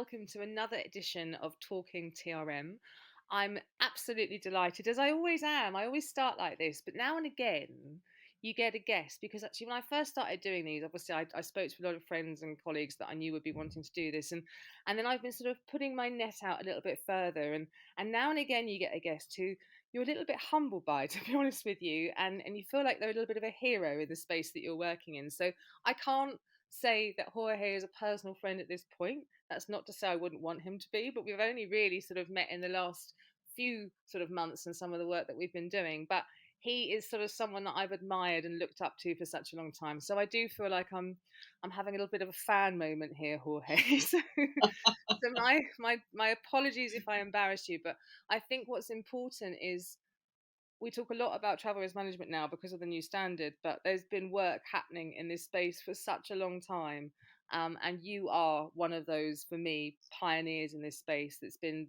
welcome to another edition of Talking TRM. I'm absolutely delighted, as I always am. I always start like this, but now and again you get a guest because actually, when I first started doing these, obviously I spoke to a lot of friends and colleagues that I knew would be wanting to do this, and then I've been sort of putting my net out a little bit further, and now and again you get a guest who you're a little bit humbled by, to be honest with you, and you feel like they're a little bit of a hero in the space that you're working in. So I can't say that Jorge is a personal friend at this point. That's not to say I wouldn't want him to be, but we've only really sort of met in the last few sort of months and some of the work that we've been doing. But he is sort of someone that I've admired and looked up to for such a long time. So I do feel like I'm having a little bit of a fan moment here, Jorge. So my apologies if I embarrass you, but I think what's important is we talk a lot about travel risk management now because of the new standard, but there's been work happening in this space for such a long time. And you are one of those, for me, pioneers in this space that's been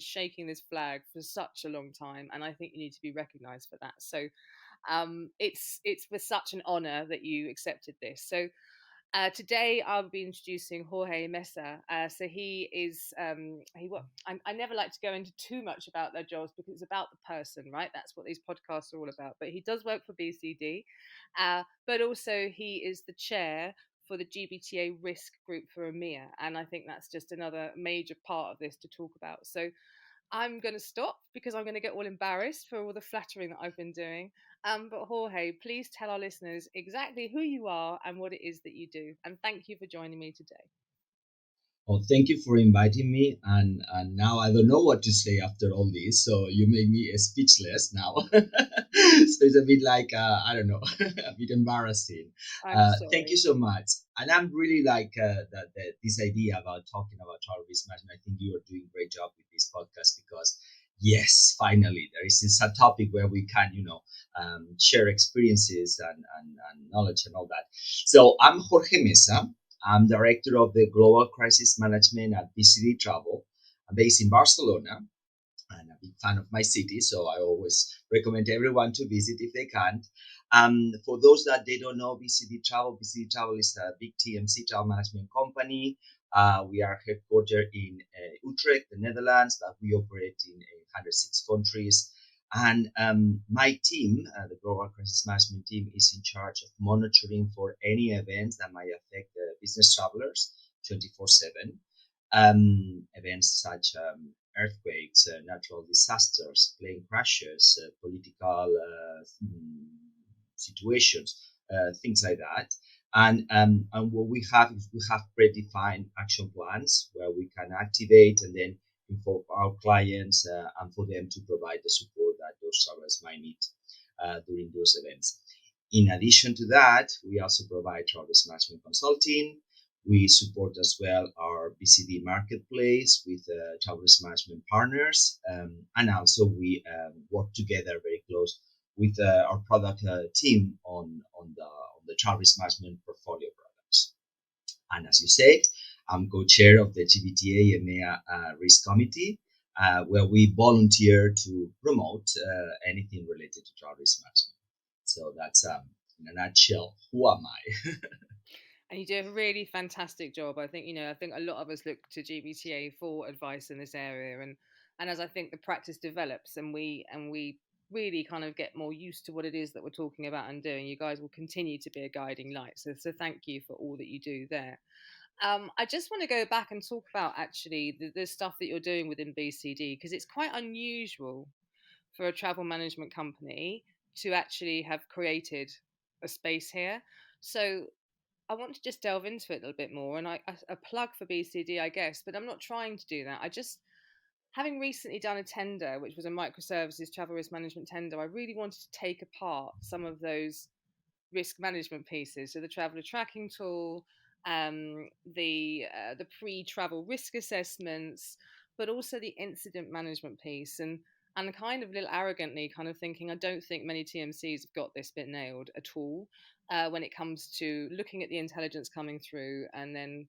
shaking this flag for such a long time, and I think you need to be recognised for that. So it's with such an honour that you accepted this. So today I'll be introducing Jorge Mesa. So he is I never like to go into too much about their jobs because it's about the person, right? That's what these podcasts are all about. But he does work for BCD, but also he is the chair for the GBTA risk group for EMEA, and I think that's just another major part of this to talk about. So I'm going to stop because I'm going to get all embarrassed for all the flattering that I've been doing. But Jorge, please tell our listeners exactly who you are and what it is that you do. And thank you for joining me today. Oh, thank you for inviting me. And now I don't know what to say after all this. So you make me speechless now. So it's a bit like, I don't know, a bit embarrassing. I'm Thank you sorry. so much. And I'm really like this idea about talking about travel risk management. I think you are doing a great job with this podcast because, yes, finally, there is this a topic where we can, share experiences and knowledge and all that. So I'm Jorge Mesa. I'm director of the Global Crisis Management at BCD Travel. I'm based in Barcelona and a big fan of my city, so I always recommend everyone to visit if they can. For those that they don't know, BCD Travel is a big TMC travel management company. We are headquartered in Utrecht, the Netherlands, but we operate in 106 countries. And my team, the Global Crisis Management team, is in charge of monitoring for any events that might affect business travelers 24/7. Events such earthquakes, natural disasters, plane crashes, political situations, things like that. And what we have is we have predefined action plans where we can activate and then inform our clients and for them to provide the support that those travelers might need during those events. In addition to that, we also provide travel risk management consulting. We support as well our BCD marketplace with travel risk management partners, and also we work together very close with our product team on the travel risk management portfolio products. And as you said, I'm co-chair of the GBTA EMEA Risk Committee, where we volunteer to promote anything related to travel risk management. So that's in a nutshell, who am I? And you do a really fantastic job. I think, I think a lot of us look to GBTA for advice in this area. And as I think the practice develops and we really kind of get more used to what it is that we're talking about and doing, you guys will continue to be a guiding light. So thank you for all that you do there. I just want to go back and talk about actually the stuff that you're doing within BCD because it's quite unusual for a travel management company to actually have created a space here. So I want to just delve into it a little bit more, and a plug for BCD, I guess, but I'm not trying to do that. I just, having recently done a tender, which was a microservices travel risk management tender, I really wanted to take apart some of those risk management pieces. So the traveler tracking tool, the pre-travel risk assessments, but also the incident management piece. And kind of a little arrogantly kind of thinking, I don't think many TMCs have got this bit nailed at all when it comes to looking at the intelligence coming through and then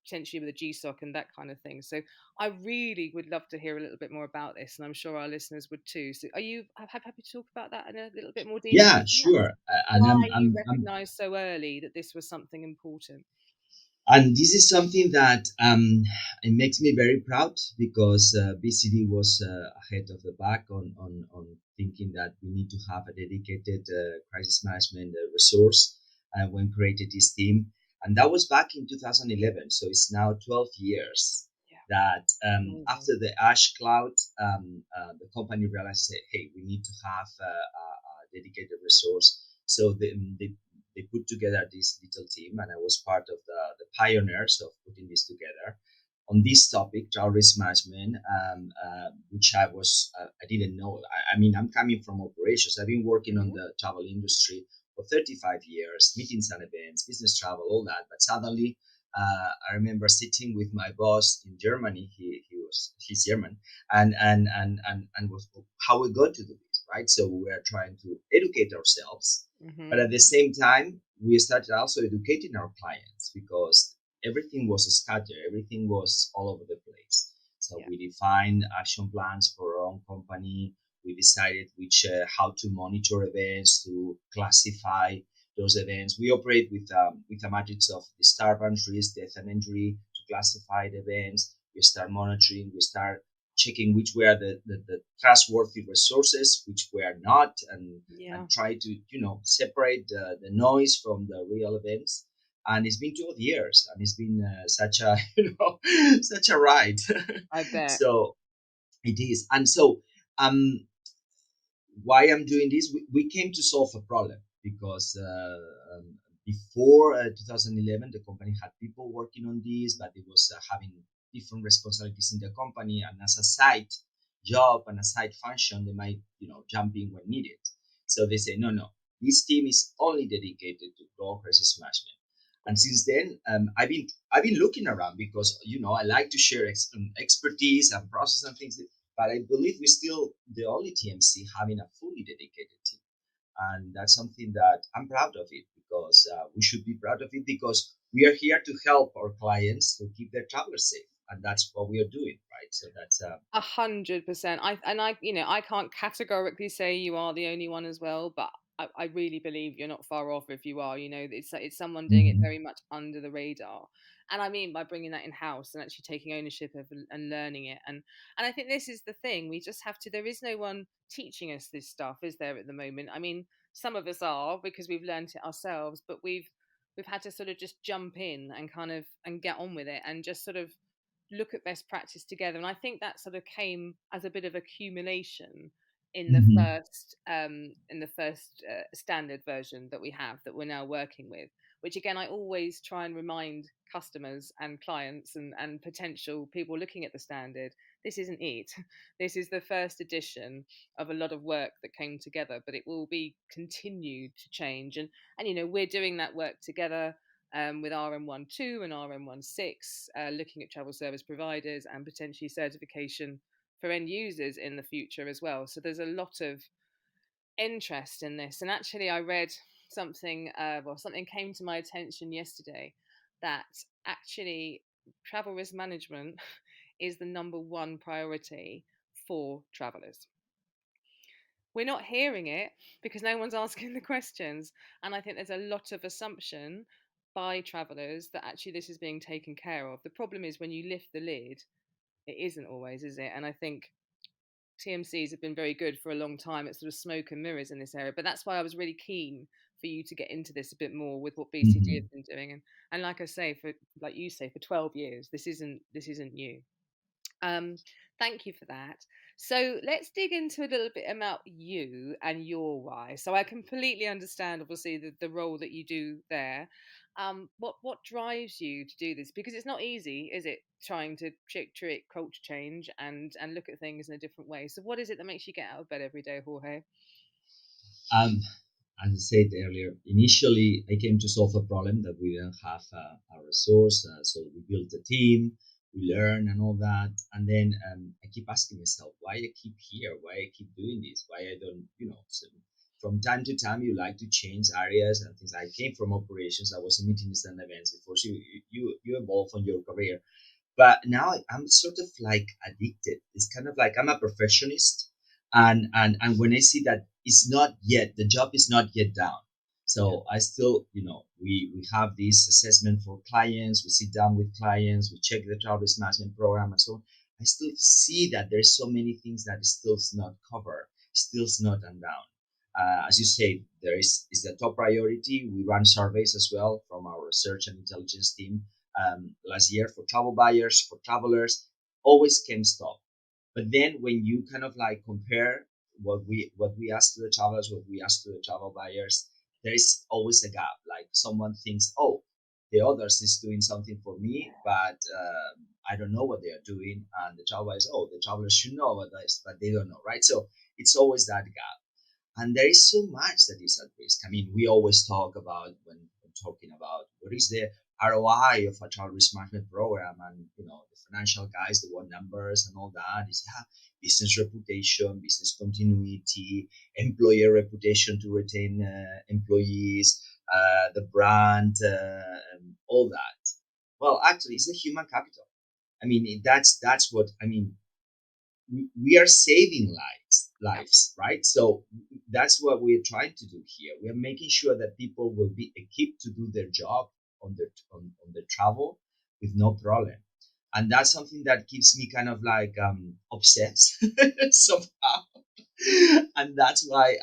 potentially with a GSOC and that kind of thing. So I really would love to hear a little bit more about this, and I'm sure our listeners would too. So are you happy to talk about that in a little bit more detail? Yeah, sure. And Why I'm, you I'm recognized so early that this was something important. And this is something that it makes me very proud because BCD was ahead of the pack on thinking that we need to have a dedicated crisis management resource when created this team. And that was back in 2011. So it's now 12 years Yeah, that amazing. after the ash cloud, the company realized, hey, we need to have a dedicated resource. So they put together this little team, and I was part of the pioneers of putting this together on this topic, travel risk management, which I didn't know. I mean, I'm coming from operations. I've been working on Mhm. the travel industry for 35 years, meetings and events, business travel, all that. But suddenly, I remember sitting with my boss in Germany. He's German, and was how we going to do this, right? So we are trying to educate ourselves, but Mhm. at the same time, we started also educating our clients because everything was scattered, everything was all over the place. So Yeah. we defined action plans for our own company. We decided which how to monitor events, to classify those events. We operate with a matrix of disturbance, risk, death, and injury to classify the events. We start monitoring. We start checking which were the trustworthy resources, which were not, and Yeah. try to separate the noise from the real events. And it's been 12 years, and it's been such a such a ride. I bet. So it is. And so why I'm doing this, we came to solve a problem because before 2011, the company had people working on this, but it was having different responsibilities in the company, and as a side job and a side function, they might jump in when needed. So they say, no, no, this team is only dedicated to global crisis management. And Great. since then, I've been looking around because I like to share expertise and process and things, but I believe we're still the only TMC having a fully dedicated team. And that's something that I'm proud of it because we should be proud of it because we are here to help our clients to keep their travelers safe. And that's what we are doing, right? So that's 100%. I can't categorically say you are the only one as well, but I really believe you're not far off if you are. It's someone doing it Mhm. very much under the radar, and I mean by bringing that in house and actually taking ownership of and learning it. And I think this is the thing. We just have to. There is no one teaching us this stuff, is there at the moment? I mean, some of us are because we've learned it ourselves, but we've had to sort of just jump in and kind of and get on with it and just sort of look at best practice together. And I think that sort of came as a bit of accumulation Mhm. in the first standard version that we have that we're now working with. Which again, I always try and remind customers and clients and potential people looking at the standard, this isn't it. This is the first edition of a lot of work that came together, but it will be continued to change. And we're doing that work together with RM12 and RM16, looking at travel service providers and potentially certification for end users in the future as well. So there's a lot of interest in this. And actually, I read something came to my attention yesterday that actually travel risk management is the number one priority for travelers. We're not hearing it because no one's asking the questions. And I think there's a lot of assumption by travelers that actually this is being taken care of. The problem is when you lift the lid, it isn't always, is it? And I think TMCs have been very good for a long time. It's sort of smoke and mirrors in this area. But that's why I was really keen for you to get into this a bit more with what BCD have Mhm. been doing. And like I say, for like you say, for 12 years, this isn't new. Um, Thank you for that. So let's dig into a little bit about you and your why. So I completely understand, obviously, the role that you do there. What drives you to do this? Because it's not easy, is it? Trying to trick culture change and look at things in a different way. So what is it that makes you get out of bed every day, Jorge? Um, as I said earlier, initially I came to solve a problem that we didn't have a resource. So we built a team, we learn and all that. And then I keep asking myself, why I keep here? Why I keep doing this? Why I don't, so from time to time you like to change areas and things. I came from operations. I was in meetings and events before. So you evolve on your career. But now I'm sort of like addicted. It's kind of like I'm a perfectionist, and when I see that it's not yet the job is not yet done, Yeah. so I still we have this assessment for clients. We sit down with clients. We check the travel risk management program and so on. I still see that there's so many things that is still not covered, still not undone. As you said, there is the top priority. We run surveys as well from our research and intelligence team last year for travel buyers, for travelers. Always came top. But then when you kind of like compare what we ask to the travelers, what we ask to the travel buyers, there is always a gap. Like someone thinks, oh, the others is doing something for me, but I don't know what they are doing, and the travel buyers, oh, the travelers should know about this, but they don't know, right? So it's always that gap, and there is so much that is at risk. I mean, we always talk about when talking about what is the ROI of a travel risk management program, and the financial guys, they want numbers and all that. Is business reputation, business continuity, employer reputation to retain employees, the brand, all that. Well, actually, it's the human capital. I mean, that's what I mean. We are saving lives, right? So that's what we're trying to do here. We are making sure that people will be equipped to do their job on their travel with no problem, and that's something that keeps me kind of like obsessed somehow. And that's why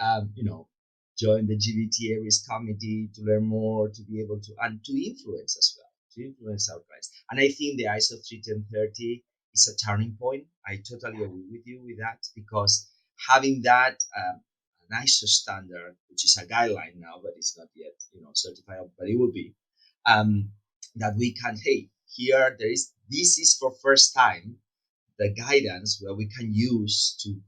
join the GBTA risk committee to learn more, to be able to and to influence as well, to influence our clients. And I think the ISO 31030 is a turning point. I totally agree with you with that, because having that an ISO standard, which is a guideline now, but it's not yet certified, but it will be, um, that we can, hey, here there is, this is for first time the guidance where we can use to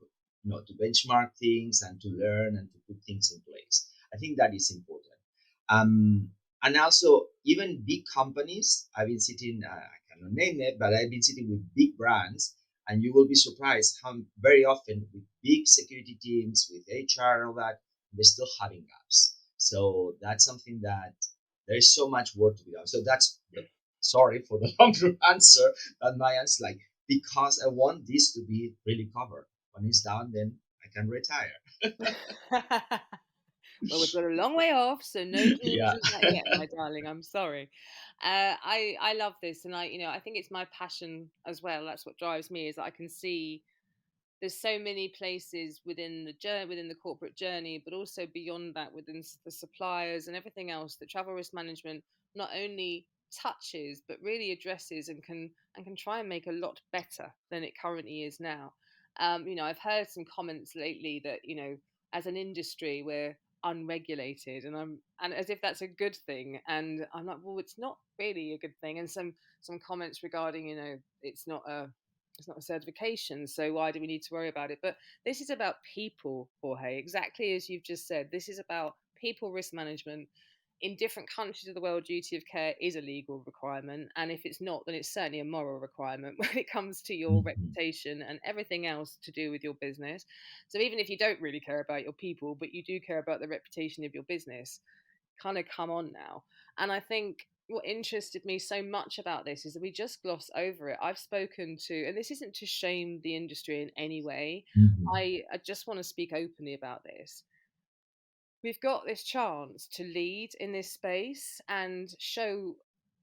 benchmark things and to learn and to put things in place. I think that is important. And also, even big companies, I've been sitting, I cannot name it, but I've been sitting with big brands, and you will be surprised how very often with big security teams, with HR and all that, they're still having gaps. So that's something that there's so much work to be done. So that's sorry for the long answer, but my answer, like, because I want this to be really covered. When it's done, then I can retire. Well, we've got a long way off, so no dreams Yeah. of that yet, my darling. I'm sorry. I love this, and I think it's my passion as well. That's what drives me, is that I can see there's so many places within the journey, within the corporate journey, but also beyond that, within the suppliers and everything else, that travel risk management not only touches but really addresses and can try and make a lot better than it currently is now. I've heard some comments lately that as an industry we're unregulated, and as if that's a good thing, and I'm like, well, it's not really a good thing. And some comments regarding it's not a certification, so why do we need to worry about it? But this is about people, Jorge, exactly as you've just said. This is about people risk management. In different countries of the world, duty of care is a legal requirement, and if it's not, then it's certainly a moral requirement when it comes to your Mhm. reputation and everything else to do with your business. So even if you don't really care about your people, but you do care about the reputation of your business, kind of come on now. And I think what interested me so much about this is that we just gloss over it. I've spoken to, and this isn't to shame the industry in any way, Mhm. I just want to speak openly about this. We've got this chance to lead in this space and show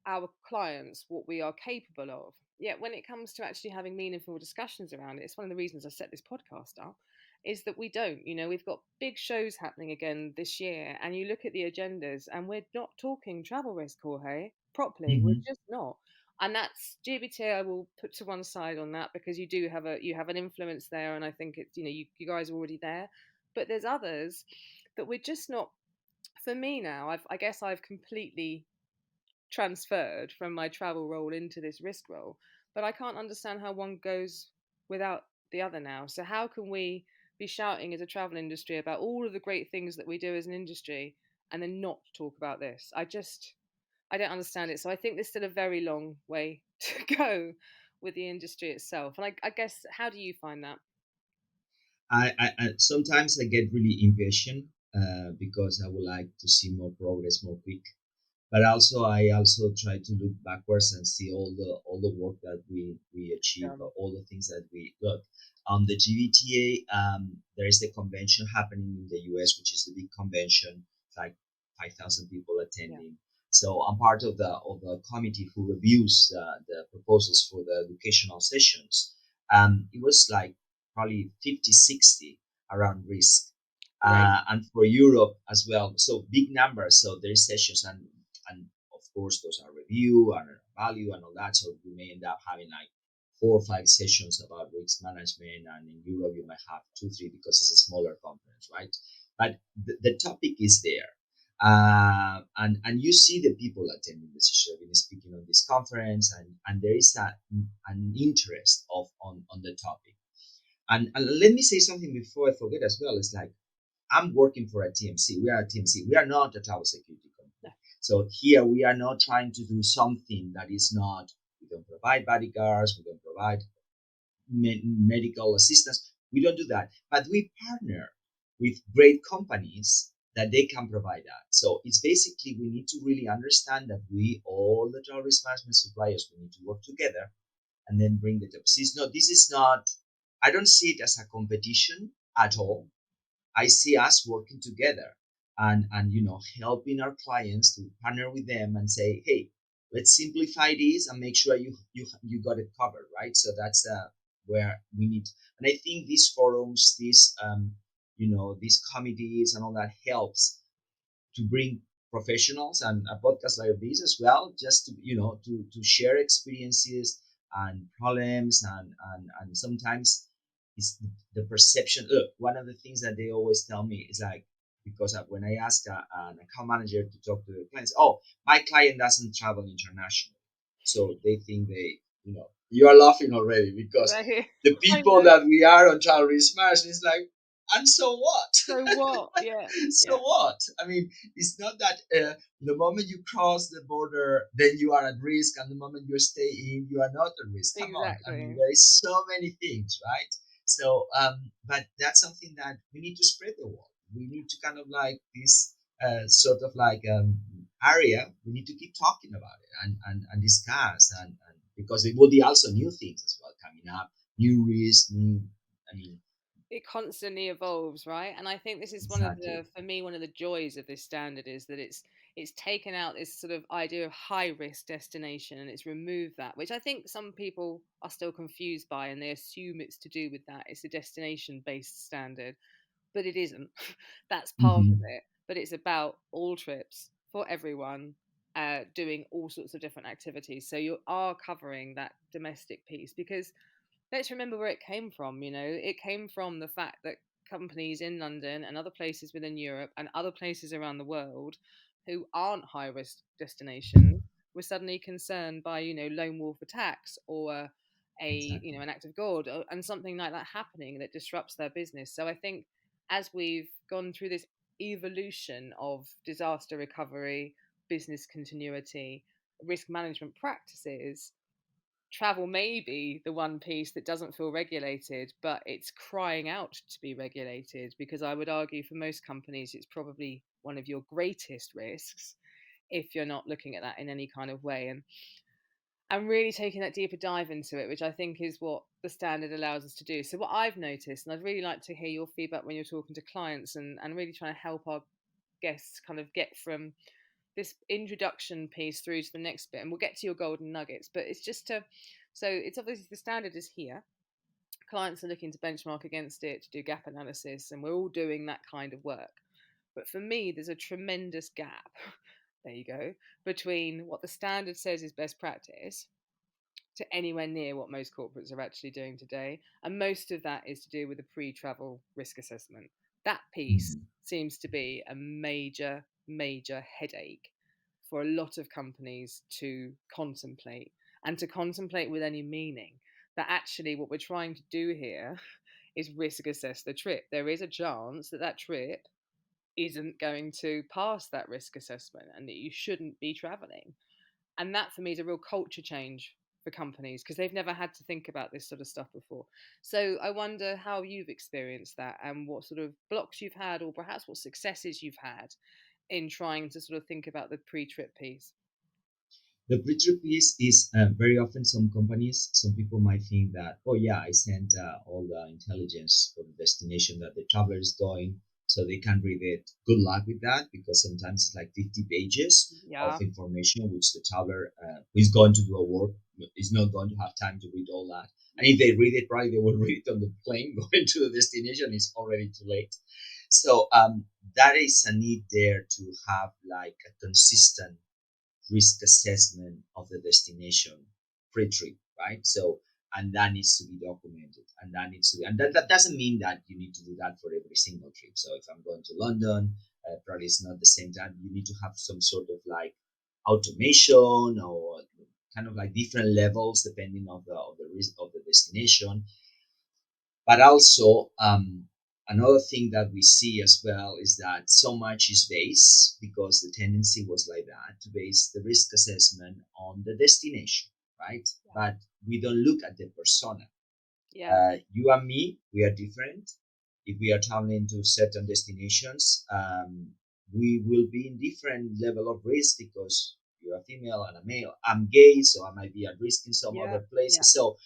our clients what we are capable of. Yet when it comes to actually having meaningful discussions around it, it's one of the reasons I set this podcast up, is that we don't. We've got big shows happening again this year, and you look at the agendas, and we're not talking travel risk, Jorge, properly. We're Mhm. just not. And that's GBT. I will put to one side on that, because you have an influence there, and I think it's you guys are already there, but there's others that we're just not. For me now, I guess I've completely transferred from my travel role into this risk role, but I can't understand how one goes without the other now. So how can we be shouting as a travel industry about all of the great things that we do as an industry and then not talk about this? I don't understand it. So I think there's still a very long way to go with the industry itself. And I guess, how do you find that? I sometimes I get really impatient because I would like to see more progress more quick. But also I also try to look backwards and see all the work that we achieve, Um, all the things that we look on the GVTA. There is the convention happening in the US, which is the big convention, like 5,000 people yeah. attending. So I'm part of the committee who reviews the proposals for the educational sessions. It was like probably 50, 60 around risk. Great. And for Europe as well. So big numbers. So there's sessions, and of course those are review and value and all that. So we may end up having like 4 or 5 sessions about risk management, and in Europe you might have two, three because it's a smaller conference, right? But the topic is there, and you see the people attending the session. I've been speaking on this conference, and there is an interest of on the topic. And let me say something before I forget as well. It's like I'm working for a TMC. We are a TMC. We are not a travel security No, company. So here we are not trying to do something that is not. We don't provide bodyguards. We don't provide medical assistance. We don't do that. But we partner with great companies that they can provide that. So it's basically we need to really understand that we all the travel risk management suppliers we need to work together and then bring the top. This is not. I don't see it as a competition at all. I see us working together and helping our clients to partner with them and say, hey, let's simplify this and make sure you got it covered, right? So that's where we need. And I think these forums, these committees and all that helps to bring professionals and a podcast like this as well, just to to share experiences and problems and sometimes it's the perception. Look, one of the things that they always tell me is like, because when I ask an account manager to talk to the clients, oh, my client doesn't travel internationally, so they think you are laughing already because right. the I people know. that we are on travel risk management is like, and so what? So what? Yeah, So yeah, what? I mean, it's not that the moment you cross the border, then you are at risk, and the moment you stay in, you are not at risk. Come on. I mean, exactly. there is so many things, right? So, but that's something that we need to spread the word. We need to kind of like this sort of like area. We need to keep talking about it and discuss, and because there will be also new things as well coming up, new risks, new. I mean, It constantly evolves, right? And I think this is one of exactly. the, for me, one of the joys of this standard is that it's taken out this sort of idea of high risk destination and it's removed that, which I think some people are still confused by and they assume it's to do with that. It's a destination based standard, but it isn't. That's part of Hmm. it. But it's about all trips for everyone, doing all sorts of different activities. So you are covering that domestic piece because let's remember where it came from. It came from the fact that companies in London and other places within Europe and other places around the world who aren't high risk destinations were suddenly concerned by, lone wolf attacks or Exactly. an act of God and something like that happening that disrupts their business. So I think as we've gone through this evolution of disaster recovery, business continuity, risk management practices, travel may be the one piece that doesn't feel regulated, but it's crying out to be regulated because I would argue for most companies, it's probably one of your greatest risks if you're not looking at that in any kind of way. And I'm really taking that deeper dive into it, which I think is what the standard allows us to do. So, what I've noticed, and I'd really like to hear your feedback when you're talking to clients and really trying to help our guests kind of get from this introduction piece through to the next bit, and we'll get to your golden nuggets. But it's just to, so it's obviously the standard is here. Clients are looking to benchmark against it, to do gap analysis, and we're all doing that kind of work. But for me, there's a tremendous gap. There you go, between what the standard says is best practice to anywhere near what most corporates are actually doing today. And most of that is to do with the pre travel risk assessment. That piece Hmm. seems to be a major, major headache for a lot of companies to contemplate and to contemplate with any meaning. That actually, what we're trying to do here is risk assess the trip. There is a chance that that trip isn't going to pass that risk assessment and that you shouldn't be traveling. And that for me is a real culture change for companies because they've never had to think about this sort of stuff before. So I wonder how you've experienced that and what sort of blocks you've had or perhaps what successes you've had in trying to sort of think about the pre-trip piece. The pre-trip piece is very often some people might think that, oh yeah, I sent all the intelligence for the destination that the traveler is going, so they can read it. Good luck with that, because sometimes it's like 50 pages of Yeah. information which the traveler who is going to do a work is not going to have time to read all that. And if they read it, probably they will read it on the plane going to the destination. It's already too late. So that is a need there to have like a consistent risk assessment of the destination pre-trip, right? So, and that needs to be documented, and that needs to be, and that doesn't mean that you need to do that for every single trip. So if I'm going to London, probably it's not the same time. You need to have some sort of like automation, or kind of like different levels depending of the risk of the destination. But also, another thing that we see as well is that so much is based, because the tendency was like that, to base the risk assessment on the destination, right? But we don't look at the persona. Yeah. You and me, we are different. If we are traveling to certain destinations, we will be in different level of risk, because you're a female and a male. I'm gay, so I might be at risk in some Yeah. other Yeah. places. So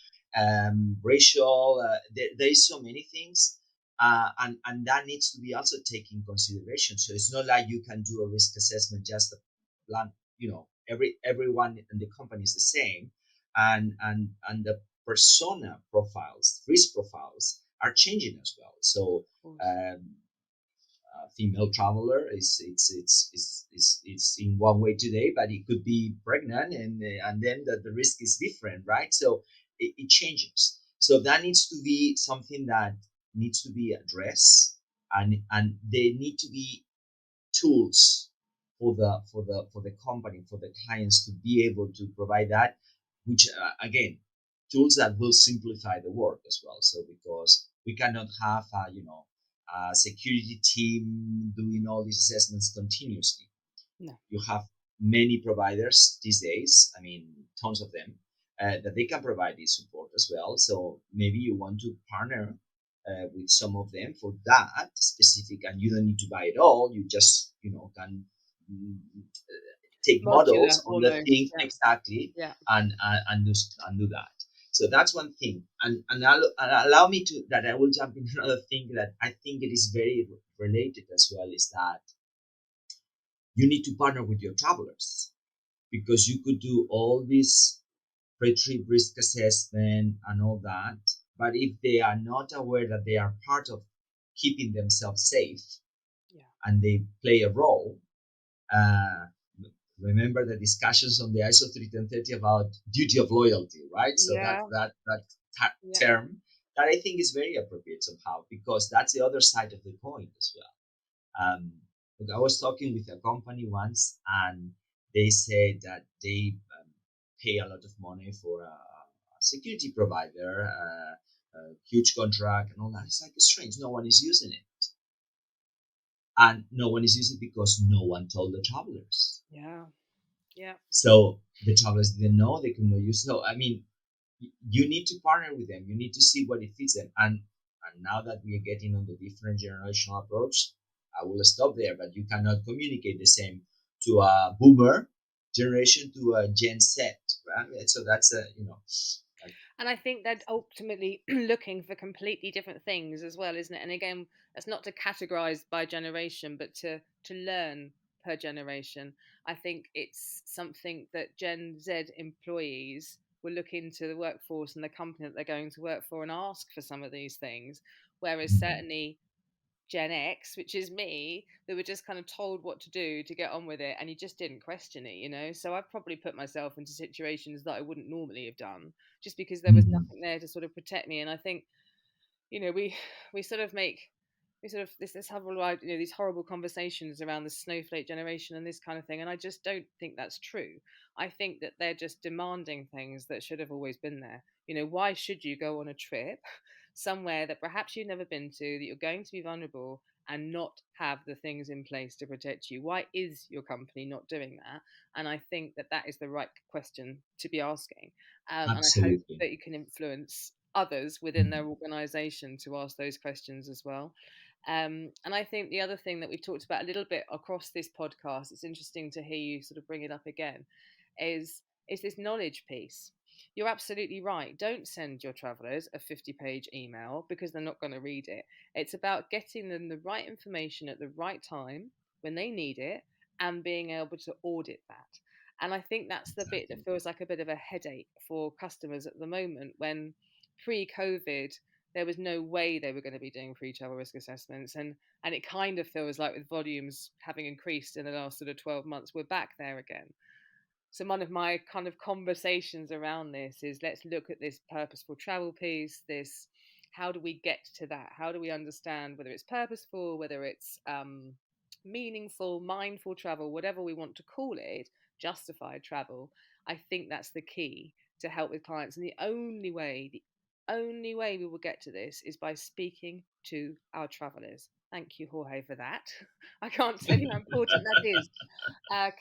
racial, there is so many things, and that needs to be also taken in consideration. So it's not like you can do a risk assessment just a blunt, everyone in the company is the same, and the persona profiles, risk profiles are changing as well. So Of course. um, female traveler it's in one way today, but it could be pregnant, and then the risk is different, right? So it changes. So that needs to be something that needs to be addressed, and they need to be tools for the company, for the clients, to be able to provide that, which again, tools that will simplify the work as well. So because we cannot have a security team doing all these assessments continuously. No. You have many providers these days, I mean, tons of them, that they can provide this support as well. So maybe you want to partner with some of them for that specific, and you don't need to buy it all. You just can mm, take Modular models on the almost. thing Yeah. exactly, Yeah. and do that. So that's one thing, and allow me to that I will jump into another thing that I think it is very related as well, is that you need to partner with your travelers, because you could do all this pre-trip risk assessment and all that, but if they are not aware that they are part of keeping themselves safe Yeah. and they play a role, uh, remember the discussions on the ISO 31030 about duty of loyalty, right? So Yeah. that Yeah. term that I think is very appropriate somehow, because that's the other side of the coin as well. Look, I was talking with a company once, and they said that they pay a lot of money for a security provider, a huge contract, and all that. It's like strange. No one is using it, and no one is using it because no one told the travelers. Yeah. Yeah. So the travelers didn't know, they could not use. So I mean, you need to partner with them. You need to see what it fits them. And now that we are getting on the different generational approach, I will stop there. But you cannot communicate the same to a boomer generation to a Gen Z, right? So that's a, And I think they're ultimately looking for completely different things as well, isn't it? And again, that's not to categorize by generation, but to learn per generation. I think it's something that Gen Z employees will look into the workforce and the company that they're going to work for and ask for some of these things. Whereas Mhm. certainly Gen X, which is me, that were just kind of told what to do to get on with it, and you just didn't question it. So I've probably put myself into situations that I wouldn't normally have done, just because there was Mhm. nothing there to sort of protect me. And I think we sort of make we sort of this horrible these horrible conversations around the snowflake generation and this kind of thing, and I just don't think that's true. I think that they're just demanding things that should have always been there. Why should you go on a trip somewhere that perhaps you've never been to, that you're going to be vulnerable, and not have the things in place to protect you? Why is your company not doing that? And I think that that is the right question to be asking. And I hope Absolutely. that you can influence others within Mhm. their organization to ask those questions as well. And I think the other thing that we've talked about a little bit across this podcast, it's interesting to hear you sort of bring it up again, is It's this knowledge piece. You're absolutely right. Don't send your travelers a 50-page email because they're not going to read it. It's about getting them the right information at the right time when they need it and being able to audit that. And I think that's the bit that Exactly. feels like a bit of a headache for customers at the moment when pre-COVID there was no way they were going to be doing free travel risk assessments, and it kind of feels like with volumes having increased in the last sort of 12 months we're back there again. So one of my kind of conversations around this is let's look at this purposeful travel piece. This, how do we get to that? How do we understand whether it's purposeful, whether it's meaningful, mindful travel, whatever we want to call it, justified travel? I think that's the key to help with clients. And the only way we will get to this is by speaking to our travelers. Thank you, Jorge, for that. I can't tell you how important that is.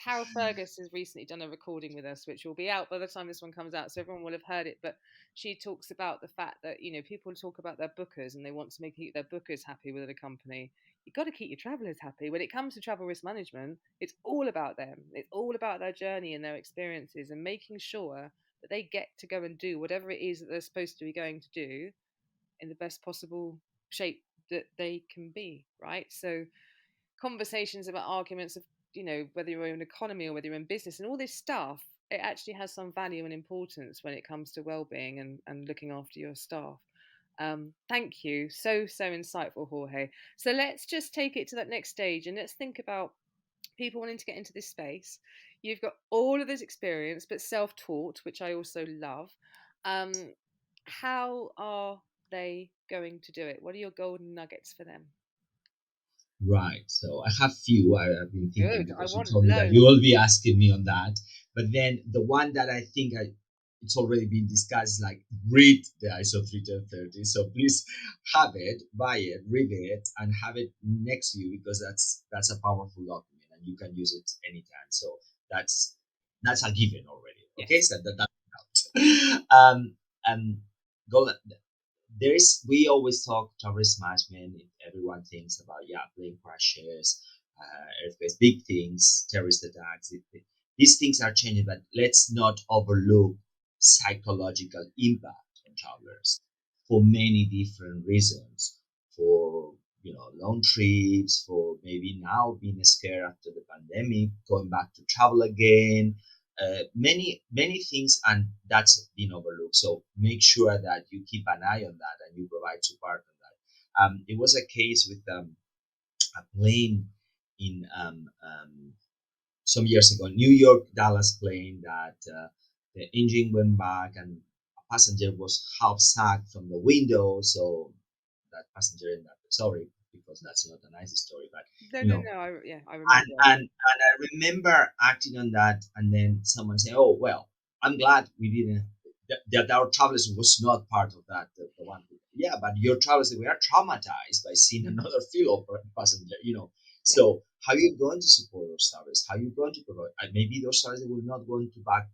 Carol Fergus has recently done a recording with us, which will be out by the time this one comes out, so everyone will have heard it. But she talks about the fact that people talk about their bookers and they want to make their bookers happy with a company. You've got to keep your travelers happy. When it comes to travel risk management, it's all about them. It's all about their journey and their experiences and making sure that they get to go and do whatever it is that they're supposed to be going to do in the best possible shape that they can be. Right. So conversations about arguments of whether you're in economy or whether you're in business and all this stuff, it actually has some value and importance when it comes to well-being and looking after your staff. Thank you, so insightful, Jorge. So let's just take it to that next stage and let's think about people wanting to get into this space. You've got all of this experience but self-taught, which I also love. um, how are they going to do it? What are your golden nuggets for them? Right. So I have few. I've been thinking Good, I because you want told me that you loads. will be asking me on that. But then the one that I think it's already been discussed is like read the ISO 31030. So please have it, buy it, read it, and have it next to you because that's a powerful document and you can use it anytime. So that's that's a given already. Okay, Yes. so that's out. And go we always talk terrorist management. Everyone thinks about plane crashes, earthquakes, big things, terrorist attacks. These things are changing, but let's not overlook psychological impact on travelers for many different reasons. For long trips, for maybe now being scared after the pandemic, going back to travel again, many things, and that's been overlooked. So make sure that you keep an eye on that and you provide support on that. It was a case with a plane in some years ago, New York Dallas plane that the engine went back and a passenger was half sacked from the window. So that passenger ended up sorry because that's not a nice story, but No, you no, know no. Yeah, I and remember. and I remember acting on that, and then someone say, "Oh well, I'm glad we didn't. That our travelers was not part of that. The one, yeah, but your travelers they were traumatized by seeing another fellow passenger. Yeah, So how are you going to support those travelers? How are you going to provide? Maybe those travelers will not going to back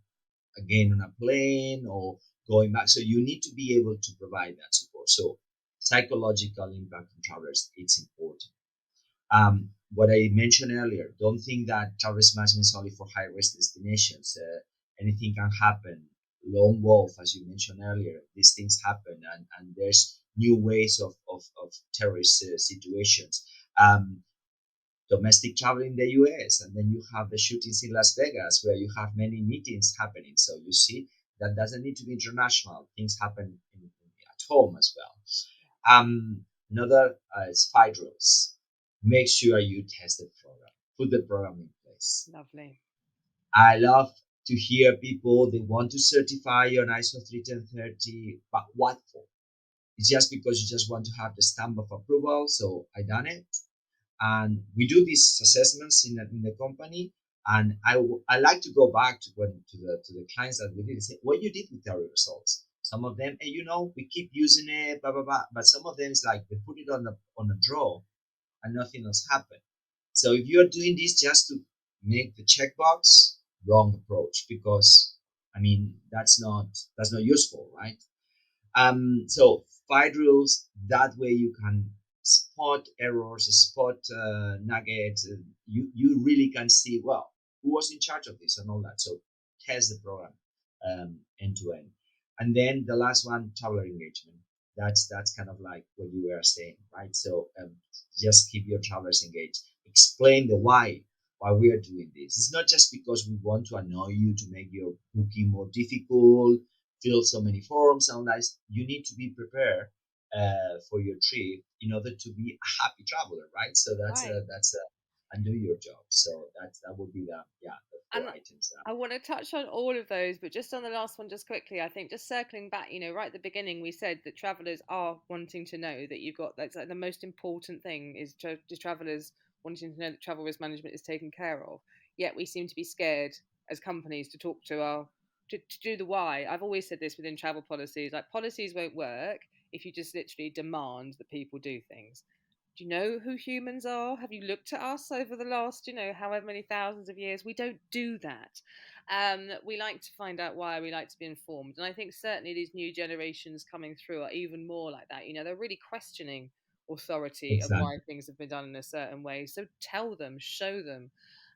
again on a plane or going back. So you need to be able to provide that support. So psychological impact on travelers, it's important. What I mentioned earlier, don't think that travel management is only for high risk destinations. Anything can happen. Lone wolf, as you mentioned earlier, these things happen, and there's new ways of terrorist situations. Um, Domestic travel in the US, and then you have the shootings in Las Vegas where you have many meetings happening. So you see, that doesn't need to be international. Things happen at home as well. Another is fire drills. Make sure you test the program. Put the program in place. lovely. I love to hear people they want to certify on ISO 31030, but what for? It's just because you just want to have the stamp of approval. So I done it, and we do these assessments in the company. And I like to go back to the clients that we did and say what you did with their results. Some of them, we keep using it, blah blah blah. But some of them is like they put it on a draw and nothing else happened. So if you're doing this just to make the checkbox, wrong approach because I mean that's not useful, right? So fire drills that way you can spot errors, spot nuggets. You really can see well who was in charge of this and all that. So test the program end to end. And then the last one, traveler engagement. That's kind of like what you were saying, right? So just keep your travelers engaged. Explain the why we are doing this. It's not just because we want to annoy you to make your booking more difficult, fill so many forms and all that. You need to be prepared for your trip in order to be a happy traveler, right? So Right. that's and do your job. So that would be the four And items. I want to touch on all of those, but just on the last one, just quickly, I think just circling back, right at the beginning, we said that travelers are wanting to know that you've got that's like the most important thing is travelers wanting to know that travel risk management is taken care of. Yet we seem to be scared as companies to talk to our to do the why. I've always said this within travel policies, like policies won't work if you just literally demand that people do things. Do you know who humans are? Have you looked at us over the last, however many thousands of years? We don't do that. We like to find out why. We like to be informed, and I think certainly these new generations coming through are even more like that. They're really questioning authority and why Exactly. things have been done in a certain way. So tell them, show them,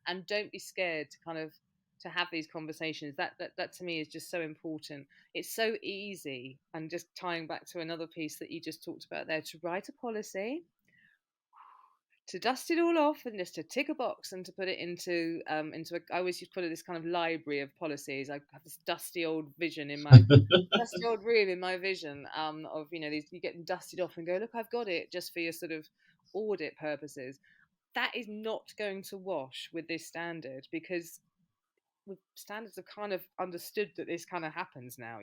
and don't be scared to kind of to have these conversations. That to me is just so important. It's so easy, and just tying back to another piece that you just talked about there, to write a policy, to dust it all off and just to tick a box and to put it into I always used to put it this kind of library of policies. I have this dusty old vision in my dusty old room in my vision of these, you get them dusted off and go, look, I've got it, just for your sort of audit purposes. That is not going to wash with this standard, because with standards have kind of understood that this kind of happens now.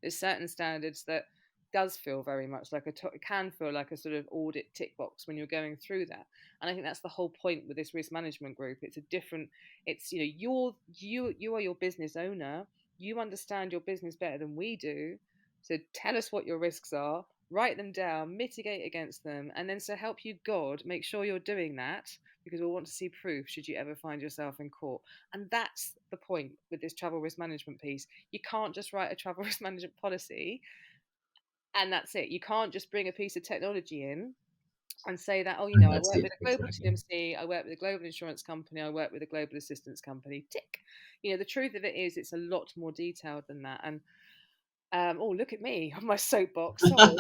There's certain standards that does feel very much like it can feel like a sort of audit tick box when you're going through that. And I think that's the whole point with this risk management group. It's a different, it's you are your business owner. You understand your business better than we do. So tell us what your risks are, write them down, mitigate against them, and then, so help you God, make sure you're doing that, because we'll want to see proof should you ever find yourself in court. And that's the point with this travel risk management piece. You can't just write a travel risk management policy and that's it. You can't just bring a piece of technology in and say that, oh, And I that's work it. with a global Exactly. TMC, I work with a global insurance company, I work with a global assistance company. Tick. The truth of it is, it's a lot more detailed than that. And oh, look at me on my soapbox. Sorry.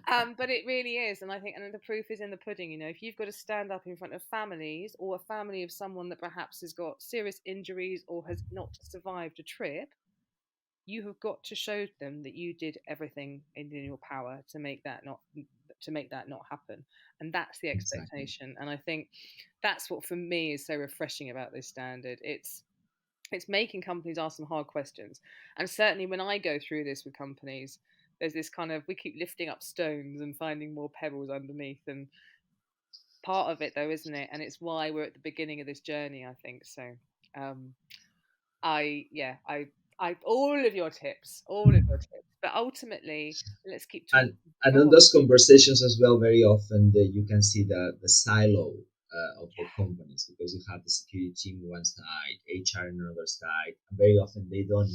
But it really is, and I think, and the proof is in the pudding. If you've got to stand up in front of families, or a family of someone that perhaps has got serious injuries or has not survived a trip, you have got to show them that you did everything in your power to make that not happen. And that's the Exactly. expectation. And I think that's what for me is so refreshing about this standard. It's making companies ask some hard questions. And certainly when I go through this with companies, there's this kind of, we keep lifting up stones and finding more pebbles underneath. And part of it though, isn't it? And it's why we're at the beginning of this journey, I think. So um yeah, all of your tips. But ultimately, let's keep and talking. and Go on on. those conversations as well, very often you can see the silo of the companies, because you have the security team on one side, HR on another side, and very often they don't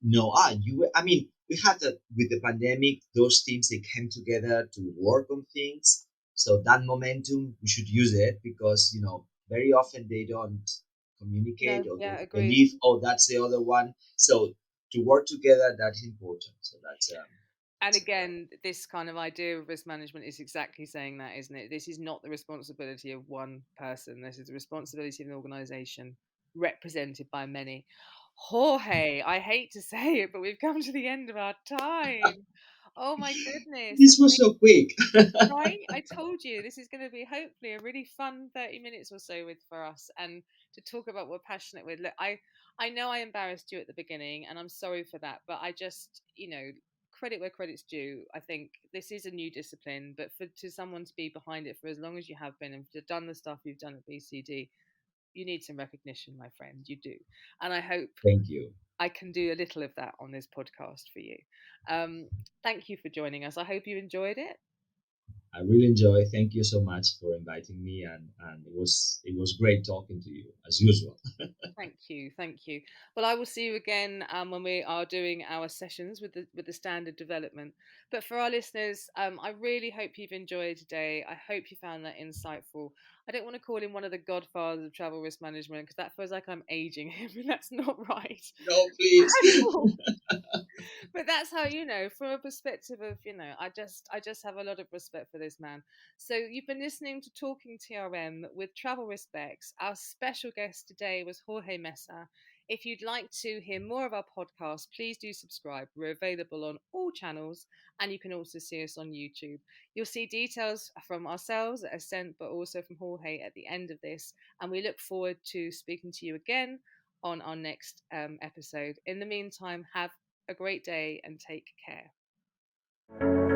know. I mean, we had that with the pandemic. Those teams, they came together to work on things. So that momentum, we should use it, because very often they don't communicate, No, or yeah, they agreed. believe, oh, that's the other one. So to work together, that is important. So And that's again, this kind of idea of risk management is exactly saying that, isn't it? This is not the responsibility of one person. This is the responsibility of an organization represented by many. Jorge, I hate to say it, but we've come to the end of our time. Oh my goodness. this was so quick. Right? I told you this is going to be hopefully a really fun 30 minutes or so with for us, and to talk about what we're passionate with. Look, I know I embarrassed you at the beginning, and I'm sorry for that, but I just, credit where credit's due. I think this is a new discipline, but for to someone to be behind it for as long as you have been, and to done the stuff you've done at BCD, you need some recognition, my friend. You do. And I hope Thank you. I can do a little of that on this podcast for you. Um, Thank you for joining us. I hope you enjoyed it. I really enjoy. Thank you so much for inviting me, and it was great talking to you as usual. Thank you, thank you. Well, I will see you again when we are doing our sessions with the standard development. But for our listeners, I really hope you've enjoyed today. I hope you found that insightful. I don't want to call him one of the godfathers of travel risk management because that feels like I'm aging him, and that's not right No, please. at all. But that's how, from a perspective of, I just have a lot of respect for this man. So you've been listening to Talking TRM with Travel Respects. Our special guest today was Jorge Mesa. If you'd like to hear more of our podcast, please do subscribe. We're available on all channels, and you can also see us on YouTube. You'll see details from ourselves at Ascent, but also from Jorge at the end of this. And we look forward to speaking to you again on our next episode. In the meantime, have a great day and take care.